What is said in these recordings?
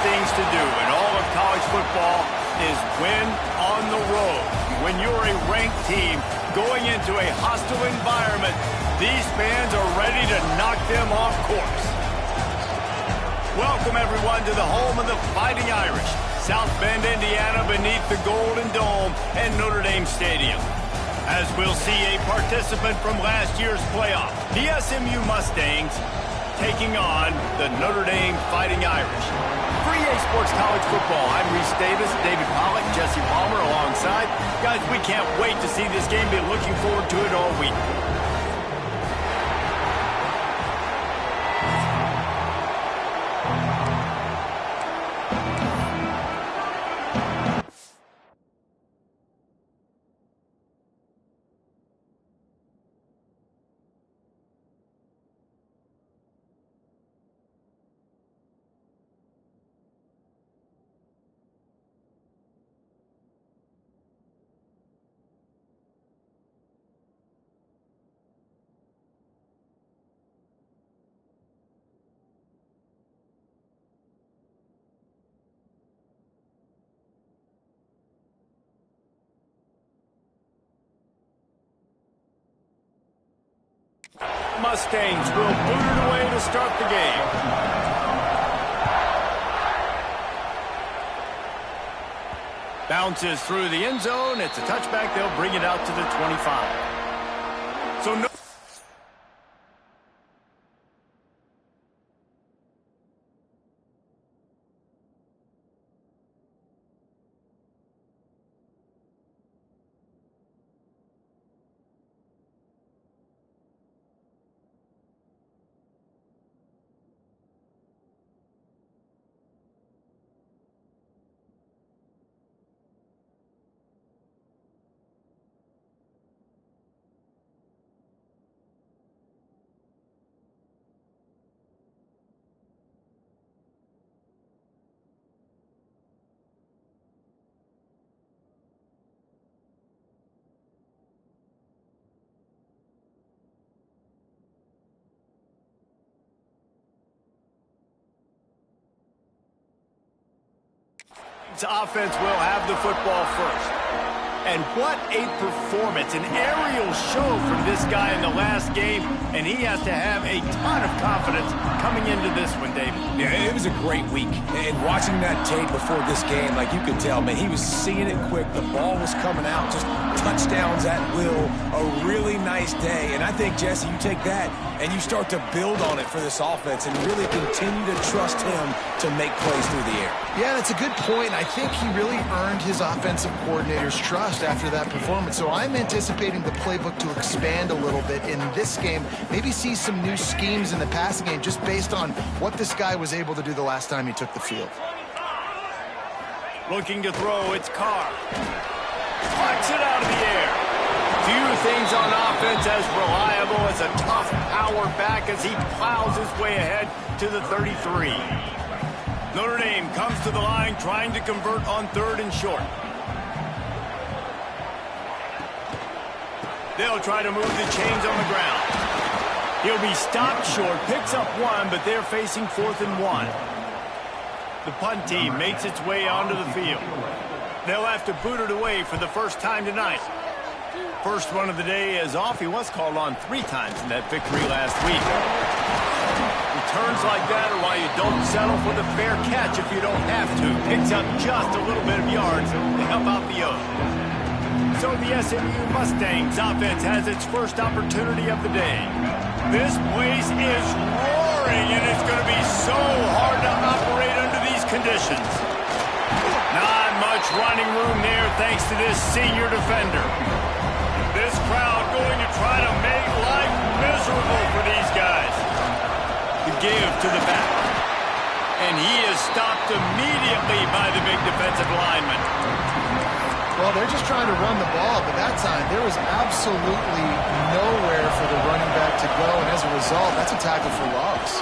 things to do in all of college football is win on the road. When you're a ranked team going into a hostile environment, these fans are ready to knock them off course. Welcome, everyone, to the home of the Fighting Irish, South Bend, Indiana, beneath the Golden Dome and Notre Dame Stadium. As we'll see a participant from last year's playoff, the SMU Mustangs taking on the Notre Dame Fighting Irish. For EA Sports College Football, I'm Reese Davis, David Pollack, Jesse Palmer alongside. Guys, we can't wait to see this game. Been looking forward to it all week. Mustangs will boot it away to start the game. Bounces through the end zone. It's a touchback. They'll bring it out to the 25. So no. Offense will have the football first. And what a performance, an aerial show from this guy in the last game, and he has to have a ton of confidence coming into this one, David. Yeah, it was a great week. And watching that tape before this game, like you could tell, man, he was seeing it quick. The ball was coming out, just touchdowns at will. A really nice day. And I think, Jesse, you take that and you start to build on it for this offense and really continue to trust him to make plays through the air. Yeah, that's a good point. I think he really earned his offensive coordinator's trust after that performance. So I'm anticipating the playbook to expand a little bit in this game. Maybe see some new schemes in the passing game just based on what this guy was able to do the last time he took the field. Looking to throw, it's Carr. Flicks it out of the air. Few things on offense as reliable as a tough power back as he plows his way ahead to the 33. Notre Dame comes to the line trying to convert on 3rd and short. They'll try to move the chains on the ground. He'll be stopped short, picks up 1, but they're facing 4th and 1. The punt team makes its way onto the field. They'll have to boot it away for the first time tonight. First one of the day is off. He was called on 3 times in that victory last week. Returns like that are why you don't settle for the fair catch if you don't have to. Picks up just a little bit of yards to help out the oath. So the SMU Mustangs offense has its first opportunity of the day. This place is roaring, and it's going to be so hard to operate under these conditions. Not much running room there thanks to this senior defender. This crowd going to try to make life miserable for these guys. The give to the back. And he is stopped immediately by the big defensive lineman. Well, they're just trying to run the ball, but that time there was absolutely nowhere for the running back to go, and as a result, that's a tackle for loss.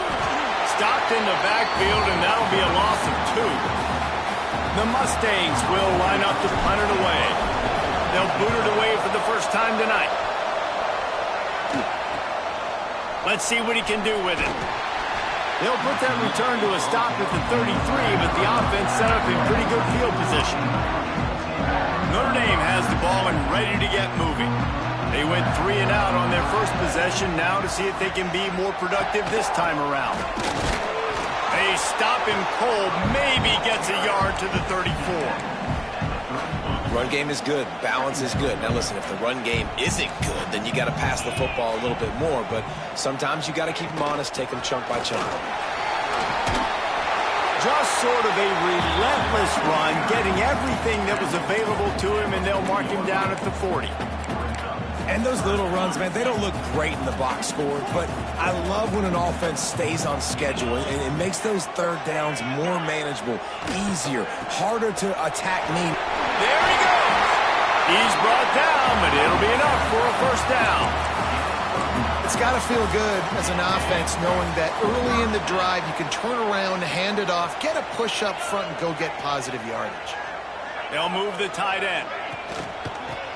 Stopped in the backfield, and that'll be a loss of 2. The Mustangs will line up to punt it away. They'll boot it away for the first time tonight. Let's see what he can do with it. They'll put that return to a stop at the 33, but the offense set up in pretty good field position. Notre Dame has the ball and ready to get moving. They went 3 and out on their first possession, now to see if they can be more productive this time around. They stop him cold, maybe gets a yard to the 34. Run game is good. Balance is good. Now, listen, if the run game isn't good, then you got to pass the football a little bit more. But sometimes you got to keep them honest, take them chunk by chunk. Just sort of a relentless run, getting everything that was available to him, and they'll mark him down at the 40. And those little runs, man, they don't look great in the box score, but I love when an offense stays on schedule and it makes those third downs more manageable, easier, harder to attack me. There he goes. He's brought down, but it'll be enough for a first down. It's got to feel good as an offense knowing that early in the drive you can turn around, hand it off, get a push up front, and go get positive yardage. They'll move the tight end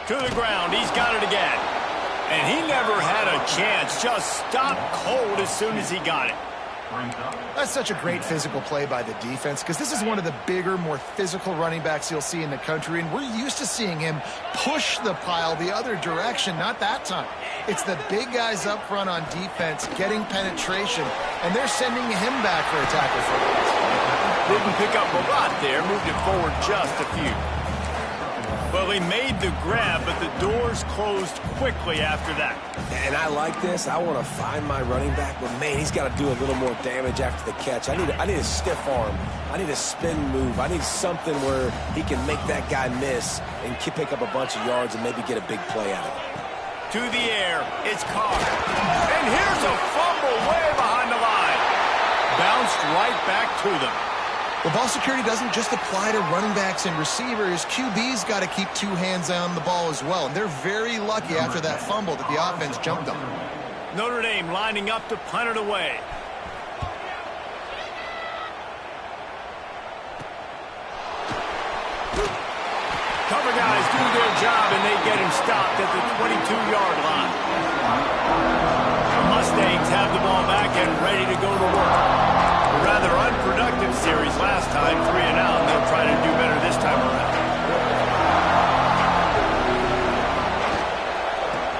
to the ground. He's got it again. And he never had a chance. Just stopped cold as soon as he got it. That's such a great physical play by the defense because this is one of the bigger, more physical running backs you'll see in the country, and we're used to seeing him push the pile the other direction. Not that time. It's the big guys up front on defense getting penetration, and they're sending him back for a tackle for us. Didn't pick up a lot there, moved it forward just a few. Well, he made the grab, but the doors closed quickly after that. And I like this. I want to find my running back, but, man, he's got to do a little more damage after the catch. I need a stiff arm. I need a spin move. I need something where he can make that guy miss and pick up a bunch of yards and maybe get a big play out of it. To the air, it's caught. And here's a fumble way behind the line. Bounced right back to them. Well, ball security doesn't just apply to running backs and receivers. QB's got to keep 2 hands on the ball as well. And they're very lucky after that fumble that the offense jumped on. Notre Dame lining up to punt it away. Cover guys do their job, and they get him stopped at the 22-yard line. The Mustangs have the ball back and ready to go to work. A rather unproductive series last time, 3 and out. They'll try to do better this time around.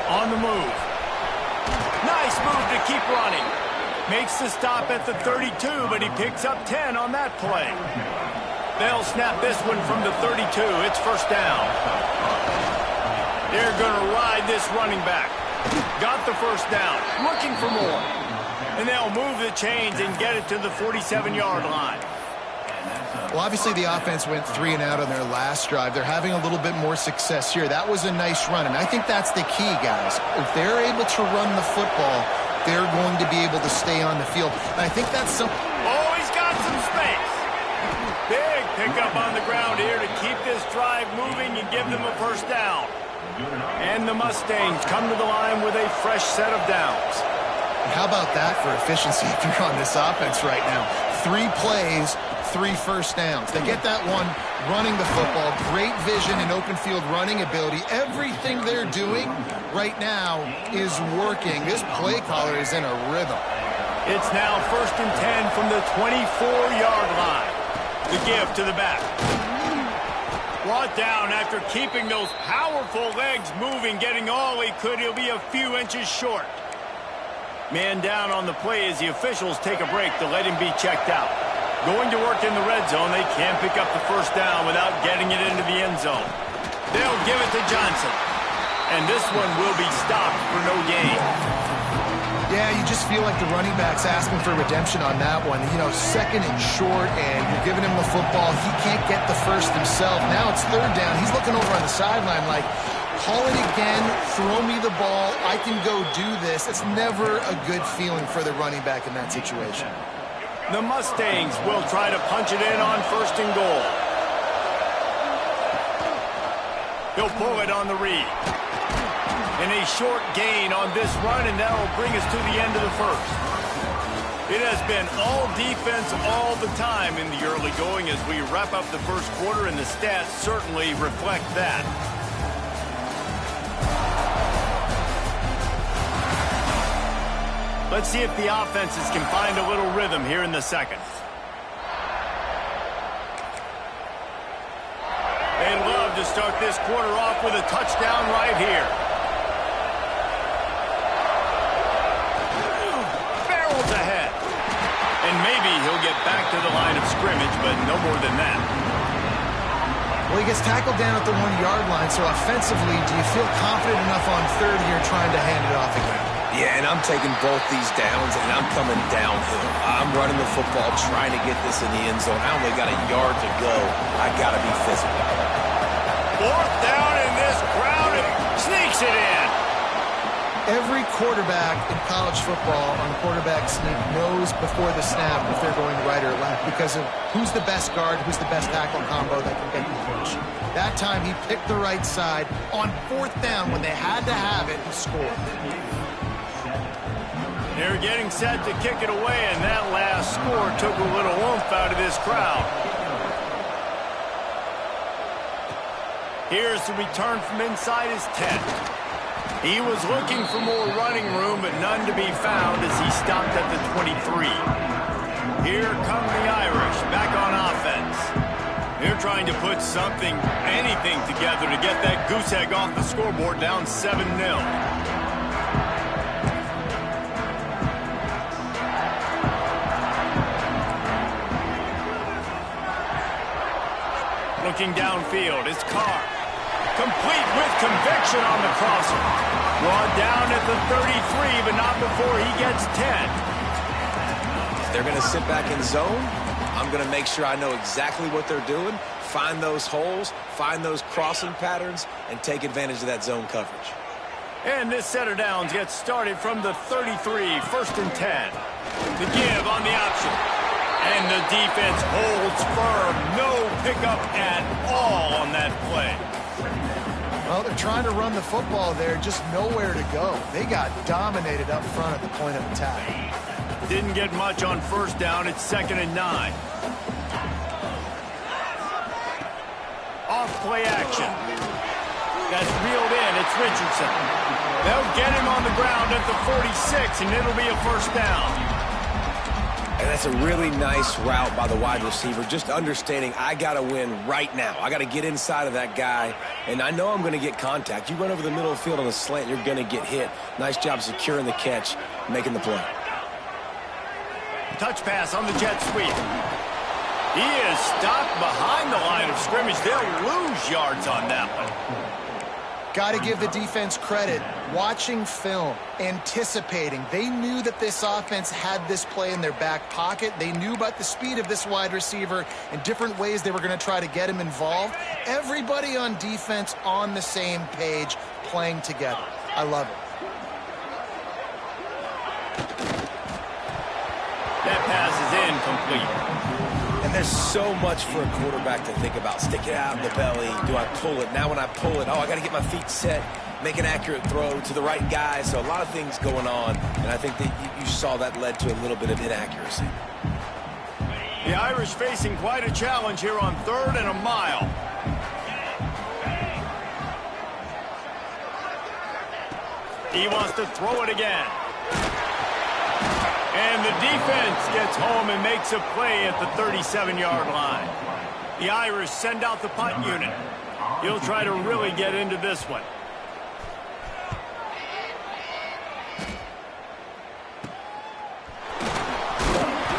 On the move. Nice move to keep running. Makes the stop at the 32, but he picks up 10 on that play. They'll snap this one from the 32. It's first down. They're going to ride this running back. Got the first down. Looking for more. And they'll move the chains and get it to the 47-yard line. Well, obviously the offense went 3 and out on their last drive. They're having a little bit more success here. That was a nice run, and I think that's the key, guys. If they're able to run the football, they're going to be able to stay on the field. And I think that's some... Oh, he's got some space. Big pickup on the ground here to keep this drive moving and give them a first down. And the Mustangs come to the line with a fresh set of downs. How about that for efficiency if you're on this offense right now? 3 plays, 3 first downs. They get that one running the football, great vision and open field running ability. Everything they're doing right now is working. This play caller is in a rhythm. It's now first and 10 from the 24-yard line. The give to the back. Brought down after keeping those powerful legs moving, getting all he could. He'll be a few inches short. Man down on the play as the officials take a break to let him be checked out. Going to work in the red zone, they can't pick up the first down without getting it into the end zone. They'll give it to Johnson. And this one will be stopped for no gain. Yeah, you just feel like the running back's asking for redemption on that one. You know, 2nd and short, and you're giving him the football. He can't get the first himself. Now it's 3rd down. He's looking over on the sideline like, call it again, throw me the ball, I can go do this. It's never a good feeling for the running back in that situation. The Mustangs will try to punch it in on 1st and goal. He'll pull it on the read. And a short gain on this run, and that will bring us to the end of the first. It has been all defense all the time in the early going as we wrap up the first quarter, and the stats certainly reflect that. Let's see if the offenses can find a little rhythm here in the second. They'd love to start this quarter off with a touchdown right here. Barrels ahead. And maybe he'll get back to the line of scrimmage, but no more than that. Well, he gets tackled down at the 1-yard line, so offensively, do you feel confident enough on third here trying to hand it off again? Yeah, and I'm taking both these downs, and I'm coming downhill. I'm running the football, trying to get this in the end zone. I only got a yard to go. I got to be physical. Fourth down, and this crowd sneaks it in. Every quarterback in college football on quarterback sneak knows before the snap if they're going right or left because of who's the best guard, who's the best tackle combo that can get the push. That time he picked the right side on fourth down when they had to have it and scored. They're getting set to kick it away, and that last score took a little oomph out of this crowd. Here's the return from inside his 10. He was looking for more running room, but none to be found as he stopped at the 23. Here come the Irish, back on offense. They're trying to put something, anything together to get that goose egg off the scoreboard down 7-0. Looking downfield, it's Carr. Complete with conviction on the crosser. Brought down at the 33, but not before he gets 10. They're going to sit back in zone. I'm going to make sure I know exactly what they're doing, find those holes, find those crossing patterns, and take advantage of that zone coverage. And this set of downs gets started from the 33, first and 10. The give on the option. And the defense holds firm. No pickup at all on that play. Well, they're trying to run the football there, just nowhere to go. They got dominated up front at the point of attack. Didn't get much on first down. It's 2nd and 9. Off play action. That's reeled in. It's Richardson. They'll get him on the ground at the 46, and it'll be a first down. And that's a really nice route by the wide receiver, just understanding I got to win right now. I got to get inside of that guy, and I know I'm going to get contact. You run over the middle of the field on a slant, you're going to get hit. Nice job securing the catch, making the play. Touch pass on the jet sweep. He is stopped behind the line of scrimmage. They'll lose yards on that one. Got to give the defense credit. Watching film, anticipating. They knew that this offense had this play in their back pocket. They knew about the speed of this wide receiver and different ways they were going to try to get him involved. Everybody on defense on the same page, playing together. I love it. That pass is incomplete. And there's so much for a quarterback to think about. Stick it out in the belly. Do I pull it? Now when I pull it, I got to get my feet set, make an accurate throw to the right guy. So a lot of things going on, and I think that you saw that led to a little bit of inaccuracy. The Irish facing quite a challenge here on 3rd and a mile. He wants to throw it again. And the defense gets home and makes a play at the 37-yard line. The Irish send out the punt unit. He'll try to really get into this one.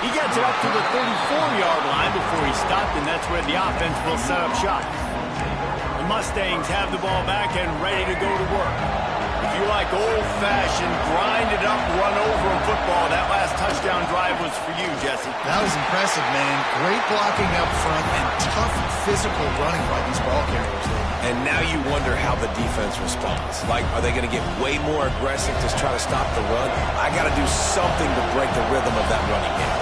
He gets it up to the 34-yard line before he stopped, and that's where the offense will set up shop. The Mustangs have the ball back and ready to go to work. If you like old-fashioned, grind-it-up, run-over football, that last touchdown drive was for you, Jesse. That was impressive, man. Great blocking up front and tough physical running by these ball carriers. And now you wonder how the defense responds. Like, are they going to get way more aggressive to try to stop the run? I got to do something to break the rhythm of that running game.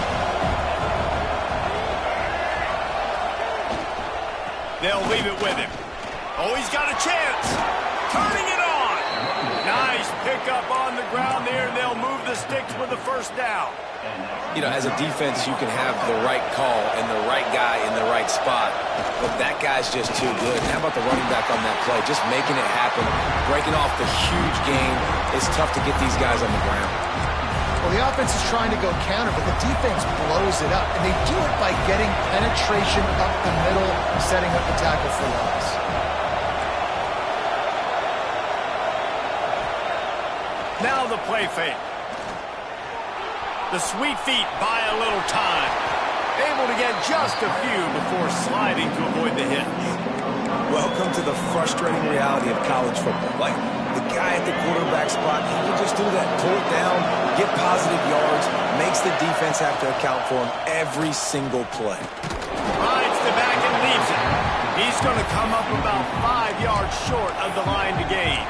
They'll leave it with him. Oh, he's got a chance. Turning it on. Nice pickup on the ground there. They'll move the sticks with the first down. You know, as a defense, you can have the right call and the right guy in the right spot, but that guy's just too good. And how about the running back on that play? Just making it happen, breaking off the huge game. It's tough to get these guys on the ground. Well, the offense is trying to go counter, but the defense blows it up, and they do it by getting penetration up the middle, setting up the tackle for loss. Now the play fake. The sweet feet buy a little time. Able to get just a few before sliding to avoid the hit. Welcome to the frustrating reality of college football. Like, the guy at the quarterback spot, he can just do that, pull it down, get positive yards, makes the defense have to account for him every single play. Rides the back and leaves it. He's going to come up about 5 yards short of the line to gain.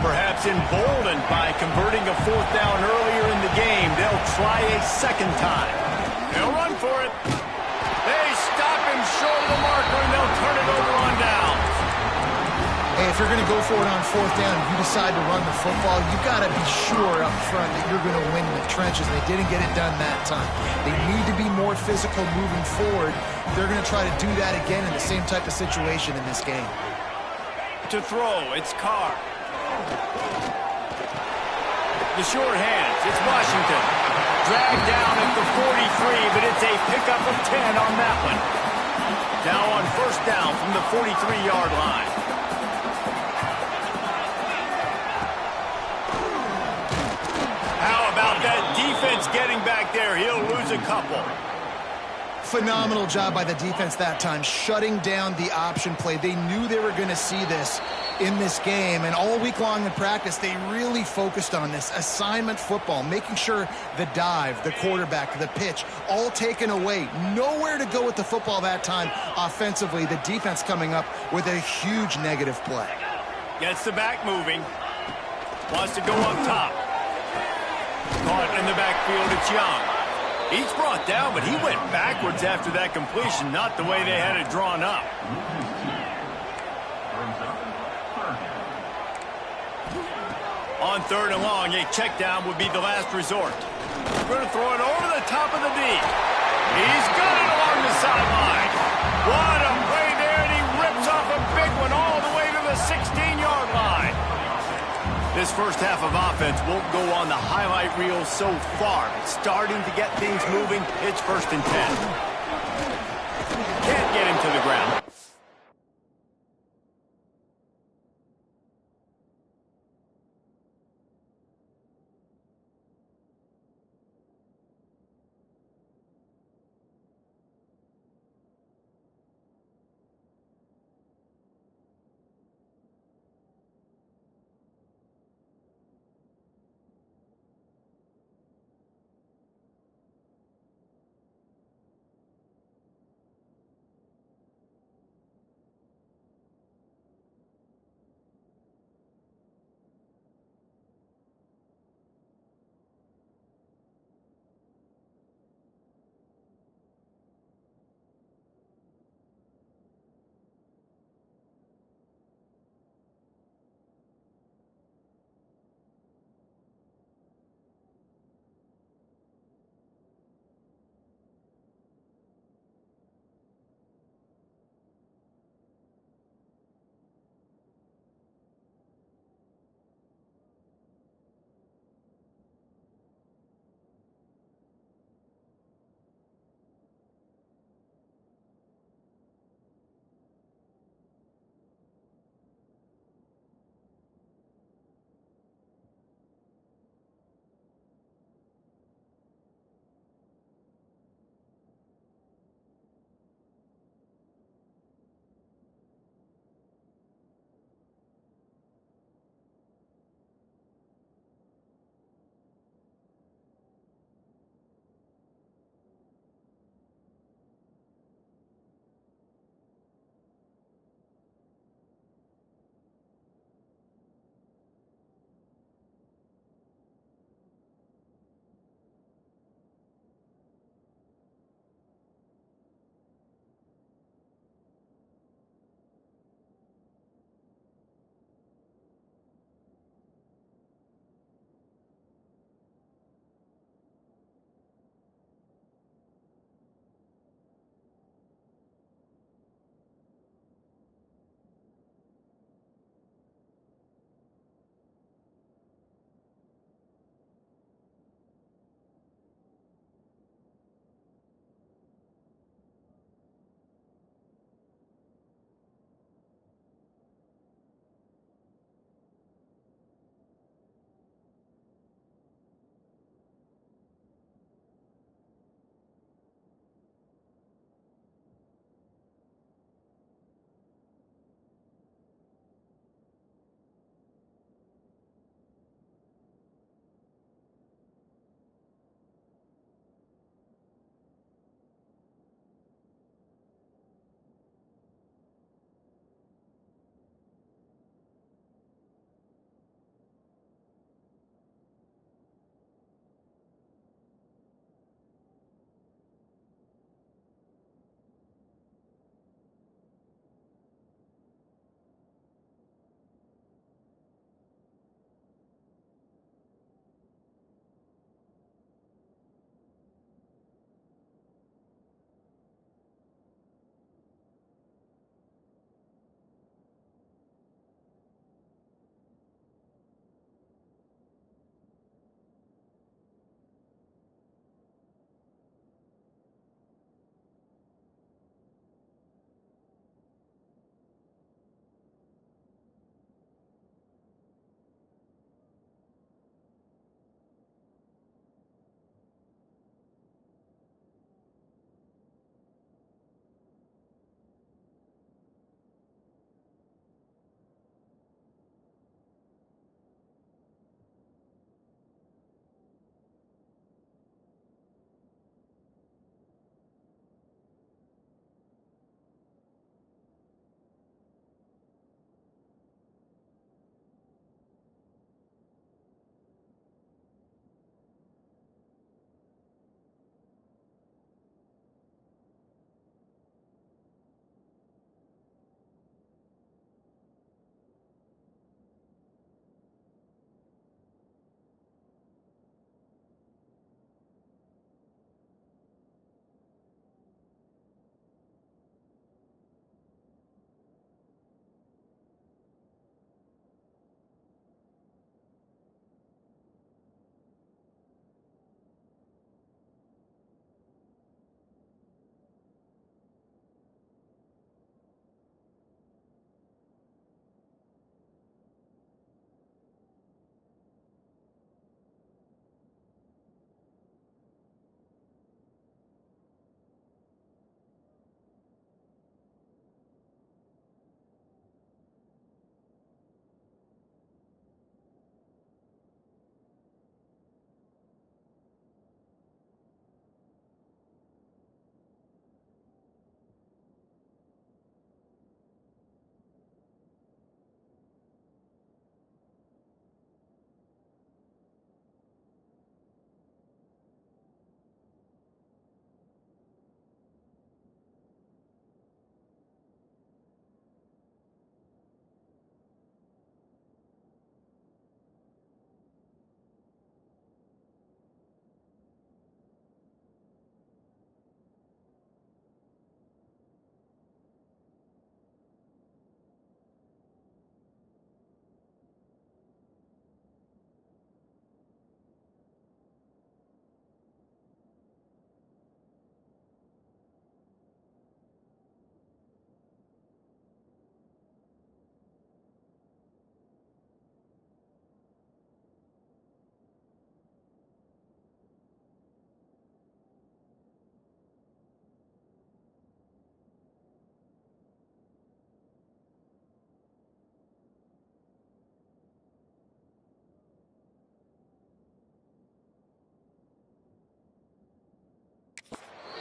Perhaps emboldened by converting a 4th down earlier in the game, they'll try a second time. They'll run for it. They stop him short of the marker, and they'll turn it over on downs. Hey, if you're going to go for it on 4th down and you decide to run the football, you've got to be sure up front that you're going to win the trenches. They didn't get it done that time. They need to be more physical moving forward. They're going to try to do that again in the same type of situation in this game. To throw, it's Carr. The short hands, it's Washington. Dragged down at the 43, but it's a pickup of 10 on that one. Now on 1st down from the 43-yard line. How about that defense getting back there? He'll lose a couple. Phenomenal job by the defense that time, shutting down the option play. They knew they were going to see this in this game, and all week long in practice, they really focused on this assignment football, making sure the dive, the quarterback, the pitch, all taken away. Nowhere to go with the football that time offensively. The defense coming up with a huge negative play. Gets the back moving. Wants to go up top. Caught in the backfield, it's Young. He's brought down, but he went backwards after that completion, not the way they had it drawn up. On 3rd and long, a check down would be the last resort. We're going to throw it over the top of the D. He's got it along the sideline. What a play there, and he rips off a big one all the way to the 16-yard line. This first half of offense won't go on the highlight reel so far. It's starting to get things moving. It's 1st and 10. Can't get him to the ground.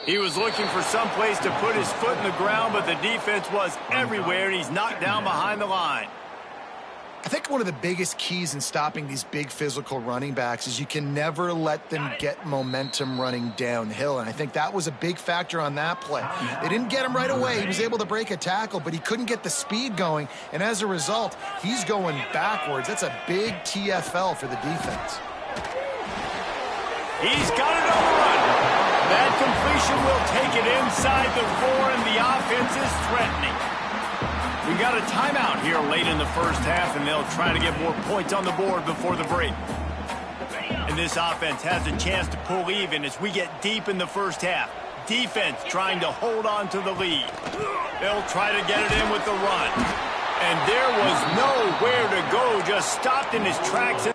He was looking for some place to put his foot in the ground, but the defense was everywhere, and he's knocked down behind the line. I think one of the biggest keys in stopping these big physical running backs is you can never let them get momentum running downhill, and I think that was a big factor on that play. They didn't get him right away. He was able to break a tackle, but he couldn't get the speed going, and as a result, he's going backwards. That's a big TFL for the defense. He's got it on the run. That completion will take it inside the 4, and the offense is threatening. We got a timeout here late in the first half, and they'll try to get more points on the board before the break. And this offense has a chance to pull even as we get deep in the first half. Defense trying to hold on to the lead. They'll try to get it in with the run. And there was nowhere to go, just stopped in his tracks.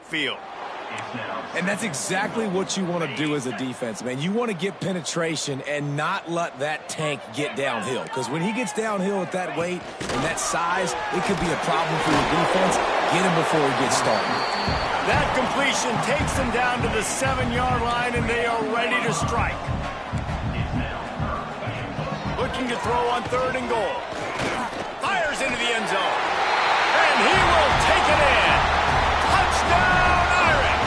Field. And that's exactly what you want to do as a defense, man. You want to get penetration and not let that tank get downhill. Because when he gets downhill at that weight and that size, it could be a problem for your defense. Get him before he gets started. That completion takes them down to the 7-yard line, and they are ready to strike. Looking to throw on 3rd and goal. Fires into the end zone. And he will take it in. Touchdown, Irish!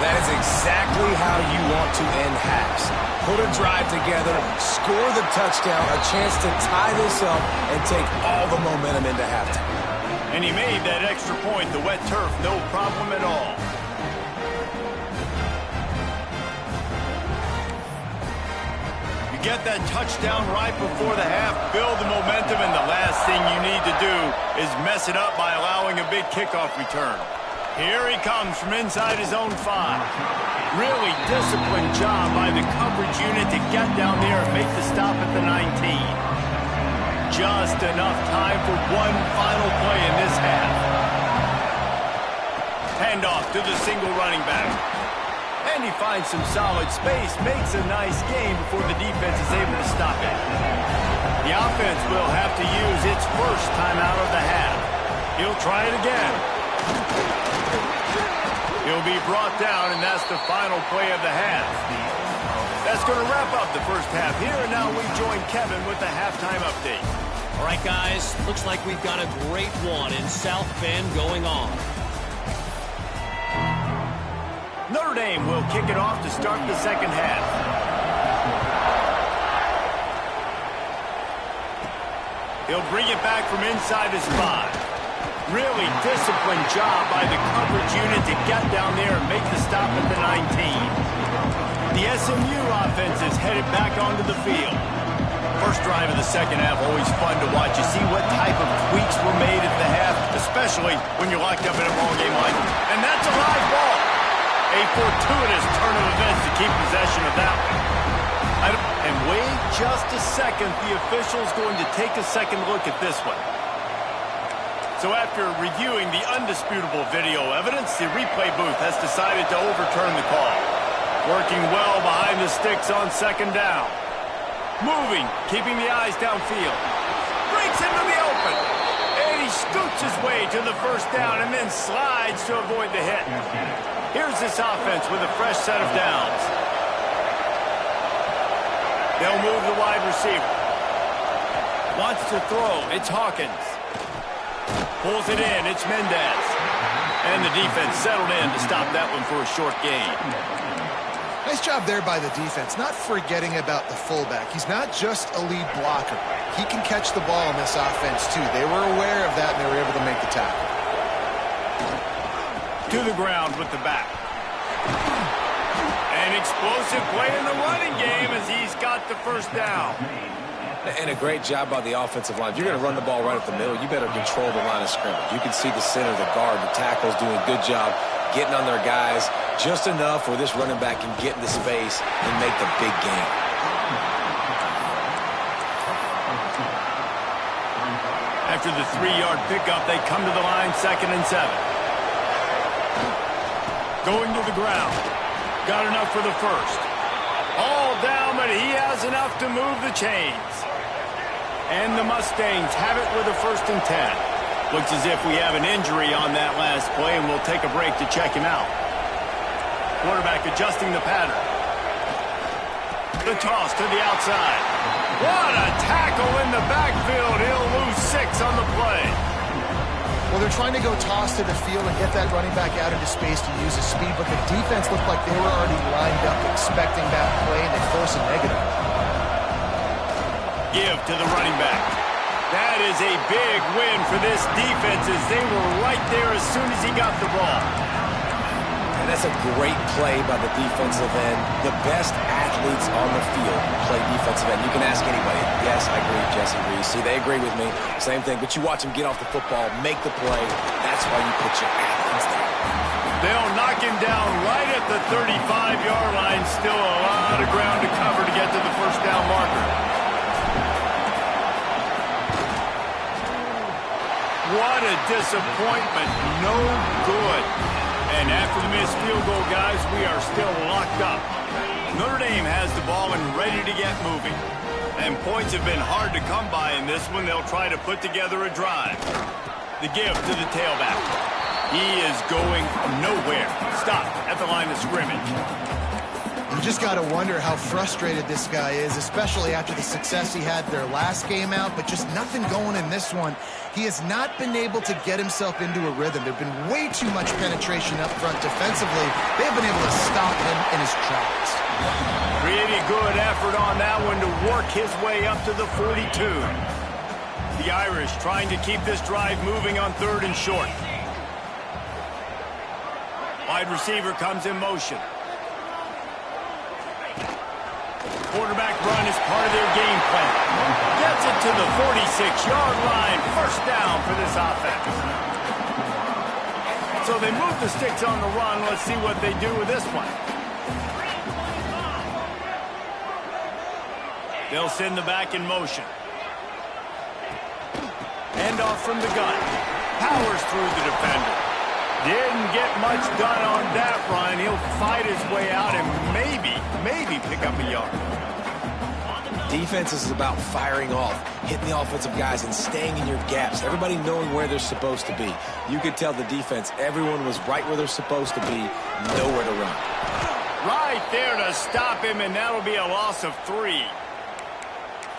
That is exactly how you want to end halves. Put a drive together, score the touchdown, a chance to tie this up, and take all the momentum into halftime. And he made that extra point, the wet turf, no problem at all. You get that touchdown right before the half, build the momentum, and the last thing you need to do is mess it up by allowing a big kickoff return. Here he comes from inside his own 5. Really disciplined job by the coverage unit to get down there and make the stop at the 19. Just enough time for one final play in this half. Handoff to the single running back. And he finds some solid space, makes a nice gain before the defense is able to stop it. The offense will have to use its first timeout of the half. He'll try it again. He'll be brought down, and that's the final play of the half. That's going to wrap up the first half here, and now we join Kevin with the halftime update. All right, guys, looks like we've got a great one in South Bend going on. Notre Dame will kick it off to start the second half. He'll bring it back from inside his 5. Really disciplined job by the coverage unit to get down there and make the stop at the 19. The SMU offense is headed back onto the field. First drive of the second half, always fun to watch. You see what type of tweaks were made at the half, especially when you're locked up in a ball game like this. And that's a live ball. A fortuitous turn of events to keep possession of that one. And wait just a second. The official's going to take a second look at this one. So after reviewing the undisputable video evidence, the replay booth has decided to overturn the call. Working well behind the sticks on second down. Moving, keeping the eyes downfield. Breaks into the open. And he scoots his way to the first down and then slides to avoid the hit. Here's this offense with a fresh set of downs. They'll move the wide receiver. Wants to throw. It's Hawkins. Pulls it in. It's Mendez. And the defense settled in to stop that one for a short gain. Nice job there by the defense, not forgetting about the fullback. He's not just a lead blocker. He can catch the ball in this offense, too. They were aware of that, and they were able to make the tackle. To the ground with the back. An explosive play in the running game as he's got the first down. And a great job by the offensive line. If you're going to run the ball right up the middle, you better control the line of scrimmage. You can see the center, the guard, the tackles doing a good job getting on their guys just enough where this running back can get into space and make the big game. After the 3-yard pickup, they come to the line, 2nd and 7. Going to the ground. Got enough for the first. All down, but he has enough to move the chains. And the Mustangs have it with a 1st and 10. Looks as if we have an injury on that last play, and we'll take a break to check him out. Quarterback adjusting the pattern. The toss to the outside. What a tackle in the backfield. He'll lose 6 on the play. Well, they're trying to go toss to the field and get that running back out into space to use his speed, but the defense looked like they were already lined up expecting that play, and they force a negative. Give to the running back. That is a big win for this defense as they were right there as soon as he got the ball. And that's a great play by the defensive end. The best athletes on the field play defensive end. You can ask anybody. Yes, I agree, Jesse Reese. See, they agree with me. Same thing. But you watch them get off the football, make the play. That's why you put your athletes there. They'll knock him down right at the 35-yard line. Still a lot of ground to cover to get to the first down marker. What a disappointment. No good. And after the missed field goal, guys, we are still locked up. Notre Dame has the ball and ready to get moving. And points have been hard to come by in this one. They'll try to put together a drive. The give to the tailback. He is going nowhere. Stop at the line of scrimmage. You just got to wonder how frustrated this guy is, especially after the success he had their last game out, but just nothing going in this one. He has not been able to get himself into a rhythm. There have been way too much penetration up front defensively. They have been able to stop him in his tracks. Pretty good effort on that one to work his way up to the 42. The Irish trying to keep this drive moving on 3rd and short. Wide receiver comes in motion. Quarterback run is part of their game plan. Gets it to the 46-yard line. First down for this offense. So they move the sticks on the run. Let's see what they do with this one. They'll send the back in motion. Handoff from the gun. Powers through the defender. Didn't get much done on that run. He'll fight his way out and maybe pick up a yard. Defense is about firing off, hitting the offensive guys and staying in your gaps. Everybody knowing where they're supposed to be. You could tell the defense, everyone was right where they're supposed to be, nowhere to run. Right there to stop him, and that'll be a loss of 3.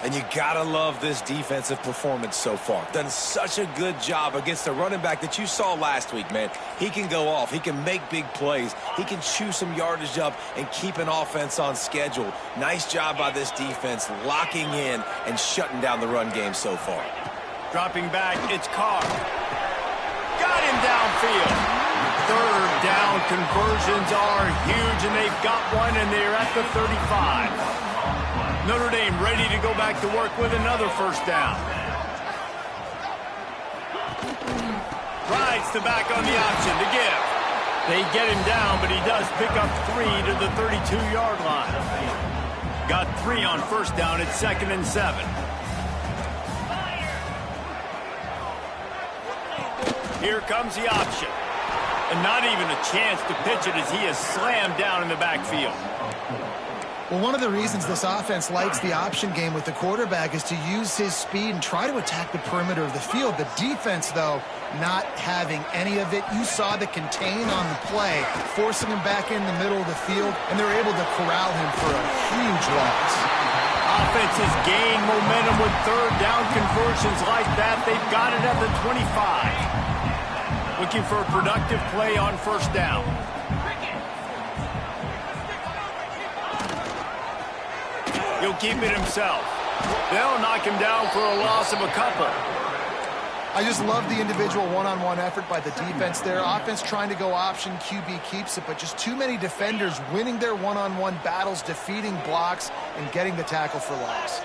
And you gotta love this defensive performance so far. Done such a good job against the running back that you saw last week, man. He can go off. He can make big plays. He can chew some yardage up and keep an offense on schedule. Nice job by this defense locking in and shutting down the run game so far. Dropping back, it's Carr. Got him downfield. Third down conversions are huge, and they've got one, and they're at the 35. Notre Dame ready to go back to work with another first down. Rides the back on the option to give. They get him down, but he does pick up 3 to the 32-yard line. Got 3 on first down at 2nd and 7. Here comes the option. And not even a chance to pitch it as he is slammed down in the backfield. Well, one of the reasons this offense likes the option game with the quarterback is to use his speed and try to attack the perimeter of the field. The defense, though, not having any of it. You saw the contain on the play, forcing him back in the middle of the field, and they're able to corral him for a huge loss. Offense has gained momentum with third down conversions like that. They've got it at the 25. Looking for a productive play on first down. He'll keep it himself. They'll knock him down for a loss of a couple. I just love the individual one-on-one effort by the defense there. Offense trying to go option, QB keeps it, but just too many defenders winning their one-on-one battles, defeating blocks, and getting the tackle for loss.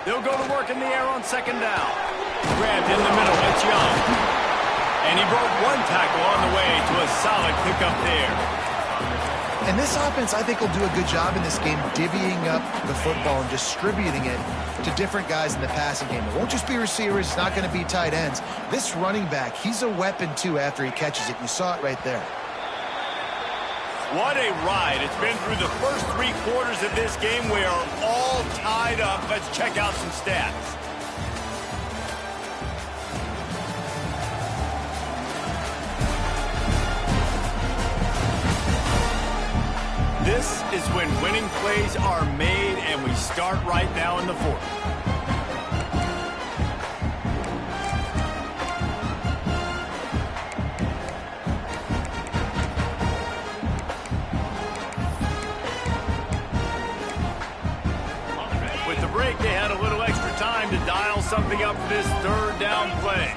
They'll go to work in the air on second down. Grabbed in the middle, it's Young. And he broke one tackle on the way to a solid pickup there. And this offense, I think, will do a good job in this game divvying up the football and distributing it to different guys in the passing game. It won't just be receivers. It's not going to be tight ends. This running back, he's a weapon, too, after he catches it. You saw it right there. What a ride. It's been through the first 3 quarters of this game. We are all tied up. Let's check out some stats. This is when winning plays are made, and we start right now in the 4th. With the break, they had a little extra time to dial something up for this third down play.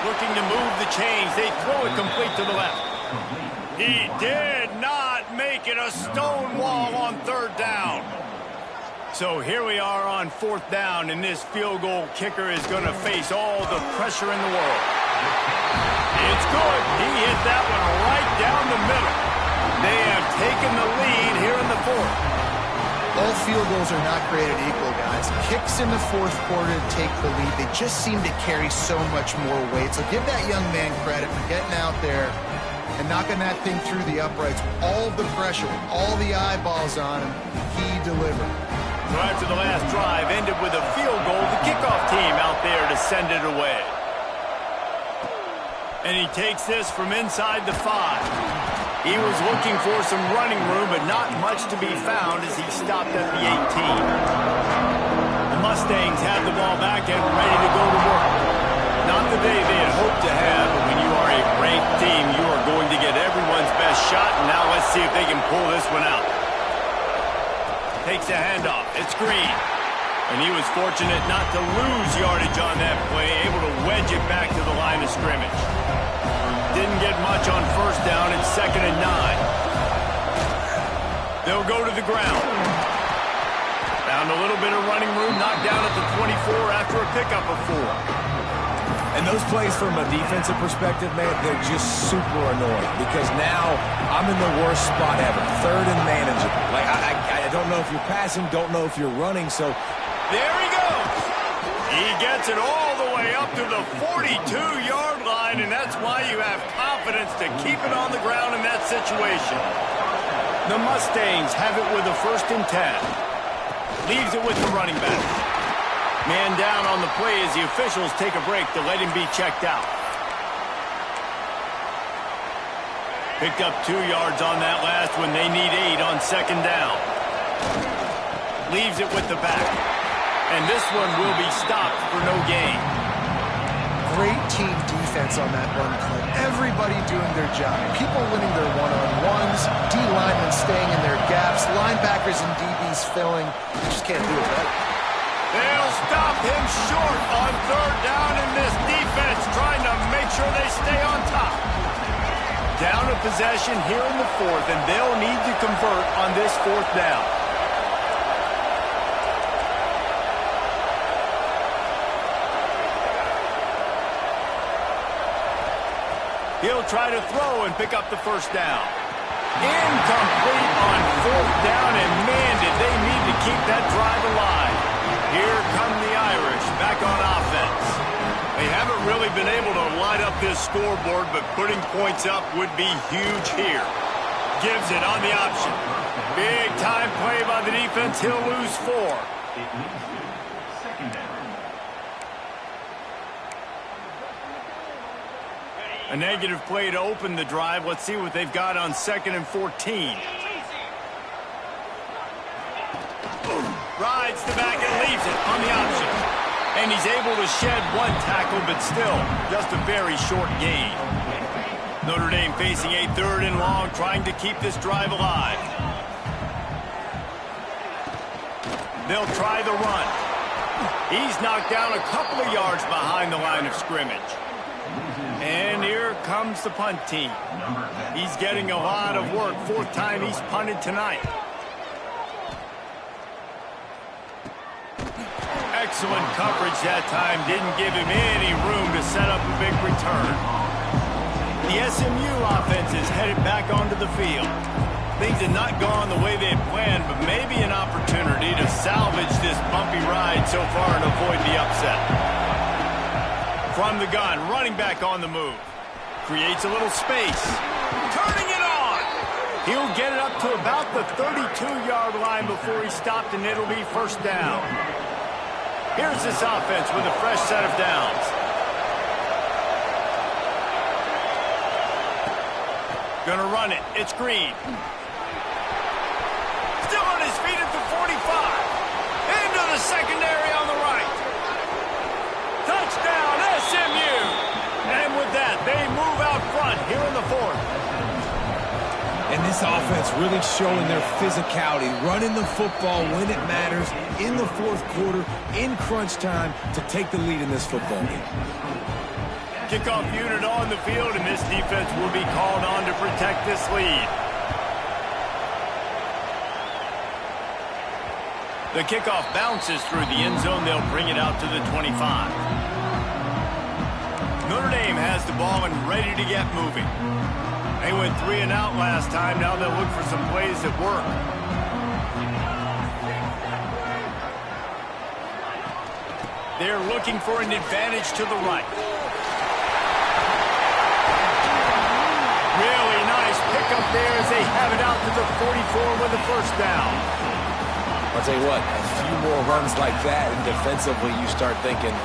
Looking to move the chains. They throw it complete to the left. He did not make it a stone wall on third down. So here we are on 4th down, and this field goal kicker is going to face all the pressure in the world. It's good. He hit that one right down the middle. They have taken the lead here in the 4th. All field goals are not created equal, guys. Kicks in the 4th quarter to take the lead. They just seem to carry so much more weight. So give that young man credit for getting out there and knocking that thing through the uprights. All the pressure, all the eyeballs on him, he delivered. So after the last drive ended with a field goal, the kickoff team out there to send it away. And he takes this from inside the 5. He was looking for some running room, but not much to be found as he stopped at the 18. The Mustangs have the ball back and ready to go to work. Not the day they had hoped to have, but when you are a ranked team, you are going to get everyone's best shot, and now let's see if they can pull this one out. Takes a handoff. It's Green. And he was fortunate not to lose yardage on that play, able to wedge it back to the line of scrimmage. Didn't get much on first down. It's 2nd and 9. They'll go to the ground. Found a little bit of running room, knocked down at the 24 after a pickup of 4. And those plays from a defensive perspective, man, they're just super annoying because now I'm in the worst spot ever. 3rd and manageable. Like, I don't know if you're passing, don't know if you're running, so... There he goes. He gets it all the way up to the 42-yard line, and that's why you have confidence to keep it on the ground in that situation. The Mustangs have it with a 1st and 10. Leaves it with the running back. Man down on the play as the officials take a break to let him be checked out. Picked up 2 yards on that last one. They need 8 on second down. Leaves it with the back. And this one will be stopped for no gain. Great team defense on that run play. Everybody doing their job. People winning their one-on-ones. D-linemen staying in their gaps. Linebackers and DBs filling. You just can't do it better. They'll stop him short on third down, and this defense trying to make sure they stay on top. Down a possession here in the fourth, and they'll need to convert on this fourth down. He'll try to throw and pick up the first down. Incomplete on fourth down, and man, did they need to keep that drive alive. Here come the Irish back on offense. They haven't really been able to light up this scoreboard, but putting points up would be huge here. Gives it on the option. Big time play by the defense. He'll lose 4. A negative play to open the drive. Let's see what they've got on 2nd and 14. Rides the back and leaves it on the option. And he's able to shed 1 tackle, but still just a very short gain. Notre Dame facing a 3rd and long, trying to keep this drive alive. They'll try the run. He's knocked down a couple of yards behind the line of scrimmage. And here comes the punt team. He's getting a lot of work. 4th time he's punted tonight. Excellent coverage that time. Didn't give him any room to set up a big return. The SMU offense is headed back onto the field. Things have not gone the way they had planned, but maybe an opportunity to salvage this bumpy ride so far and avoid the upset. From the gun, running back on the move. Creates a little space. Turning it on! He'll get it up to about the 32-yard line before he's stopped, and it'll be first down. Here's this offense with a fresh set of downs. Gonna run it. It's Green. Still on his feet at the 45. Into the secondary on the right. Touchdown, SMU! And with that, they move out front here in the 4th. And this offense really showing their physicality, running the football when it matters, in the 4th quarter, in crunch time, to take the lead in this football game. Kickoff unit on the field, and this defense will be called on to protect this lead. The kickoff bounces through the end zone. They'll bring it out to the 25. Notre Dame has the ball and ready to get moving. They went 3 and out last time. Now they'll look for some plays that work. They're looking for an advantage to the right. Really nice pickup there as they have it out to the 44 with the first down. I'll tell you what, a few more runs like that, and defensively you start thinking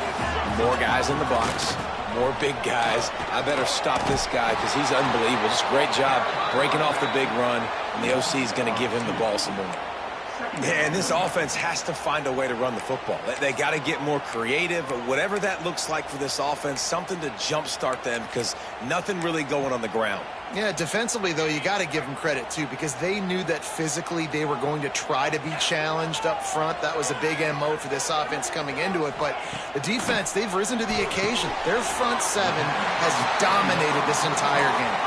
more guys in the box, more big guys. I better stop this guy because he's unbelievable. Just great job breaking off the big run, and the OC is going to give him the ball some more. And this offense has to find a way to run the football. They got to get more creative, or whatever that looks like for this offense, something to jumpstart them because nothing really going on the ground. Yeah, defensively, though, you got to give them credit, too, because they knew that physically they were going to try to be challenged up front. That was a big MO for this offense coming into it. But the defense, they've risen to the occasion. Their front 7 has dominated this entire game.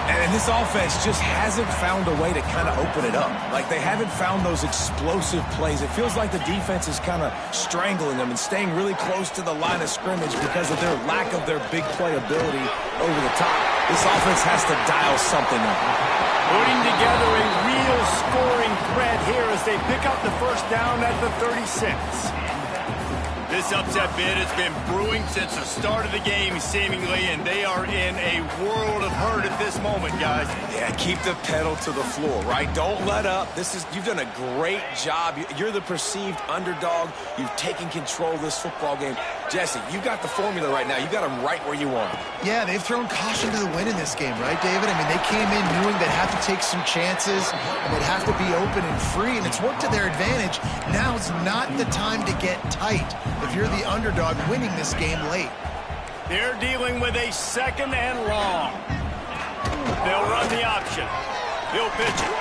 And this offense just hasn't found a way to kind of open it up. Like, they haven't found those explosive plays. It feels like the defense is kind of strangling them and staying really close to the line of scrimmage because of their lack of their big play ability over the top. This offense has to dial something up. Putting together a real scoring threat here as they pick up the first down at the 36. This upset bid has been brewing since the start of the game, seemingly, and they are in a world of hurt at this moment, guys. Yeah, keep the pedal to the floor, right? Don't let up. You've done a great job. You're the perceived underdog. You've taken control of this football game. Jesse, you got the formula right now. You got them right where you want them. Yeah, they've thrown caution to the wind in this game, right, David? I mean, they came in knowing they'd have to take some chances, and they'd have to be open and free, and it's worked to their advantage. Now's not the time to get tight if you're the underdog winning this game late. They're dealing with a 2nd and long. They'll run the option. He'll pitch it.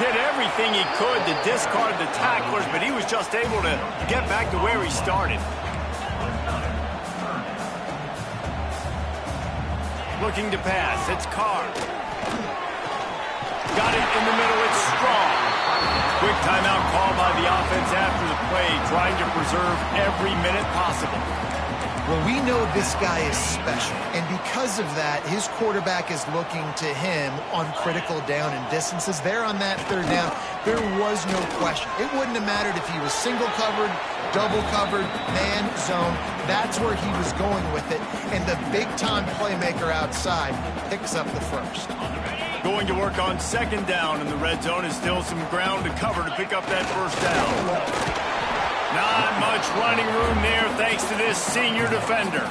Did everything he could to discard the tacklers, but he was just able to get back to where he started. Looking to pass. It's Carr. Got it in the middle. It's Strong. Quick timeout call by the offense after the play, trying to preserve every minute possible. Well, we know this guy is special, and because of that, his quarterback is looking to him on critical down and distances. There on that 3rd down, there was no question. It wouldn't have mattered if he was single covered, double covered, man, zone. That's where he was going with it, and the big-time playmaker outside picks up the first. Going to work on 2nd down in the red zone is still some ground to cover to pick up that 1st down. Not much running room there thanks to this senior defender.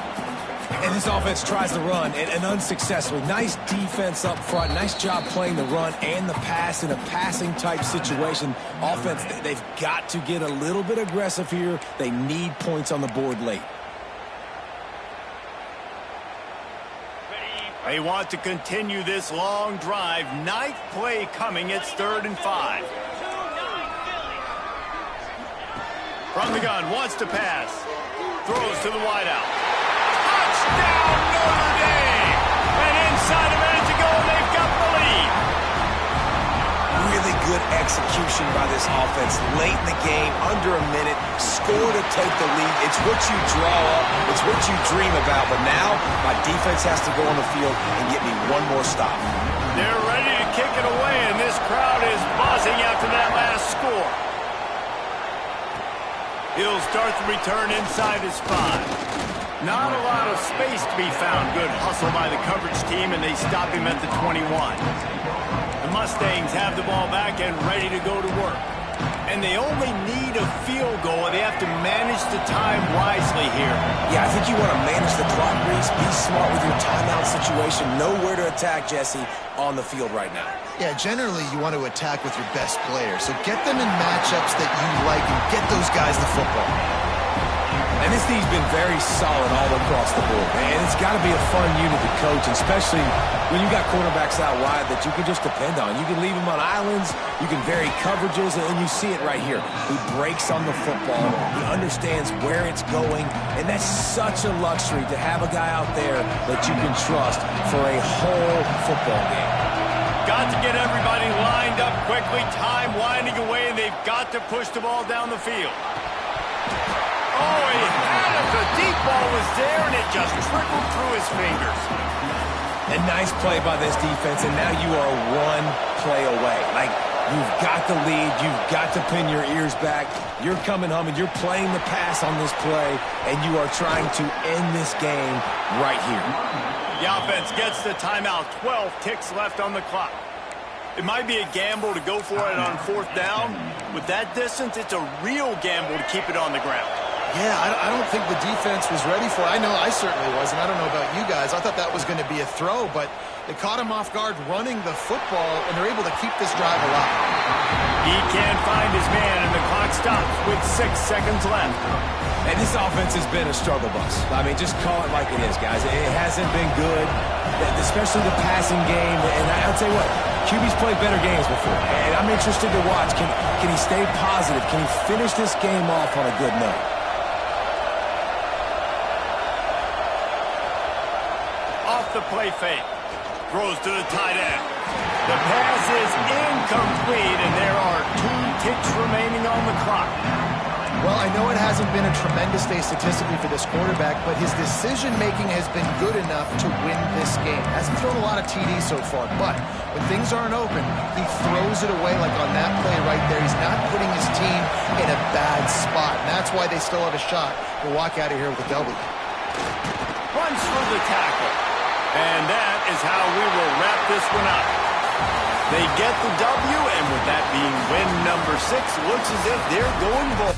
And this offense tries to run, and unsuccessfully. Nice defense up front. Nice job playing the run and the pass in a passing-type situation. Offense, they've got to get a little bit aggressive here. They need points on the board late. They want to continue this long drive. 9th play coming. It's 3rd and 5. From the gun, wants to pass. Throws to the wideout. Touchdown, Notre Dame! And inside a minute to go, they've got the lead. Really good execution by this offense. Late in the game, under a minute, score to take the lead. It's what you draw up. It's what you dream about. But now, my defense has to go on the field and get me one more stop. They're ready to kick it away, and this crowd is buzzing after that last score. He'll start the return inside his 5. Not a lot of space to be found. Good hustle by the coverage team, and they stop him at the 21. The Mustangs have the ball back and ready to go to work. And they only need a field goal. They have to manage the time wisely here. Yeah, I think you want to manage the clock, Reese. Be smart with your timeout situation. Know where to attack, Jesse, on the field right now. Yeah, generally you want to attack with your best players. So get them in matchups that you like and get those guys the football. And this team's been very solid all across the board. And it's got to be a fun unit to coach, especially when you got quarterbacks out wide that you can just depend on. You can leave them on islands, you can vary coverages, and you see it right here. He breaks on the football. He understands where it's going, and that's such a luxury to have a guy out there that you can trust for a whole football game. Got to get everybody lined up quickly, time winding away, and they've got to push the ball down the field. Oh, he had it. The deep ball was there, and it just trickled through his fingers. A nice play by this defense, and now you are one play away. Like, you've got the lead. You've got to pin your ears back. You're coming home, and you're playing the pass on this play, and you are trying to end this game right here. The offense gets the timeout. 12 ticks left on the clock. It might be a gamble to go for it on 4th down. With that distance, it's a real gamble to keep it on the ground. Yeah, I don't think the defense was ready for it. I know I certainly wasn't. I don't know about you guys. I thought that was going to be a throw, but they caught him off guard running the football, and they're able to keep this drive alive. He can't find his man, and the clock stops with 6 seconds left. And this offense has been a struggle bus. I mean, just call it like it is, guys. It hasn't been good, especially the passing game. And I'll tell you what, QB's played better games before, and I'm interested to watch. Can he stay positive? Can he finish this game off on a good note? The play fake. Throws to the tight end. The pass is incomplete, and there are 2 ticks remaining on the clock. Well, I know it hasn't been a tremendous day statistically for this quarterback, but his decision-making has been good enough to win this game. Hasn't thrown a lot of TDs so far, but when things aren't open, he throws it away like on that play right there. He's not putting his team in a bad spot, and that's why they still have a shot to walk out of here with a W. Runs through the tackle. And that is how we will wrap this one up. They get the W, and with that being win number 6, looks as if they're going bold.